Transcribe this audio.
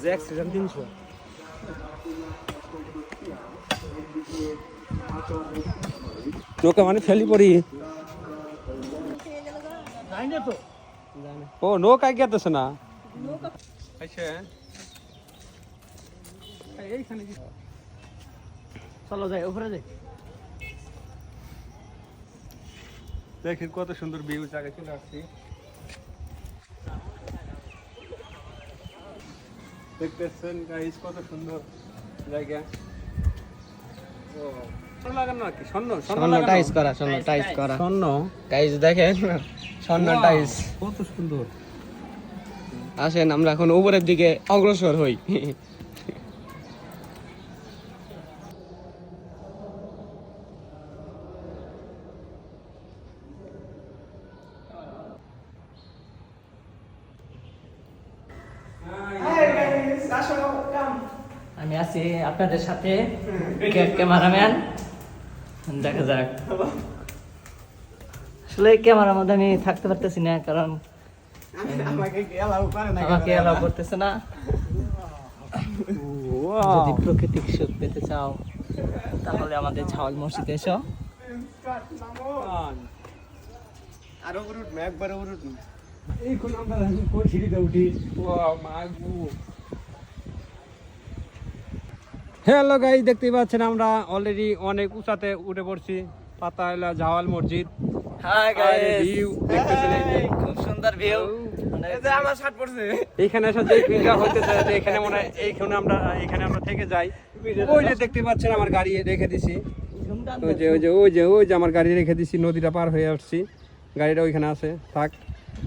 Jack season 300 নৌকা মানে ফেলি পড়ি ও নৌকায় গেতেছে না চলো যাই উপরে যাই। দেখেন কত সুন্দর ভিউ, জায়গায় চলে আসছি। দেখতেছেন গাইস কত সুন্দর জায়গা। ও স্বর্ণ লাগানো নাকি? স্বর্ণ স্বর্ণ টাইস করা, স্বর্ণ টাইস করা। স্বর্ণ গাইস দেখেন স্বর্ণ টাইস কত সুন্দর। আসেন আমরা এখন উপরের দিকে অগ্রসর হই। আমি আছি আপনাদের সাথে, ক্যামেরাম্যান। দেখা যাক, আসলে ক্যামেরার মধ্যে আমি থাকতে পারতেছি না, কারণ আমাকে এলাও করতেছে না। যদি প্রাকৃতিক সুখ পেতে চাও তাহলে আমাদের ঝাওয়াল মসজিদে এসো। আরো উঠুন, একবারে উঠুন। এইখন আমরা কোন সিঁড়িতে উঠি। হ্যালো গাইস, দেখতেই পাচ্ছেন আমরা অলরেডি অনেক উঁচাতে উঠে পড়ছি। পাতাইলা জাওয়াল মসজিদ। হাই গাইস, ভিউ দেখতেছেন, এই যে খুব সুন্দর ভিউ। আমার শার্ট পড়ছে। এইখানে এসে যে ভিউটা হইতেছে, এখানে মনে হয় এখানে আমরা থেকে যাই। ওই যে দেখতে পাচ্ছেন আমার গাড়ি রেখে দিছি। ওই যে আমার গাড়ি রেখে দিছি, নদীটা পার হয়ে আসছি, গাড়িটা ওইখানে আছে। থাক।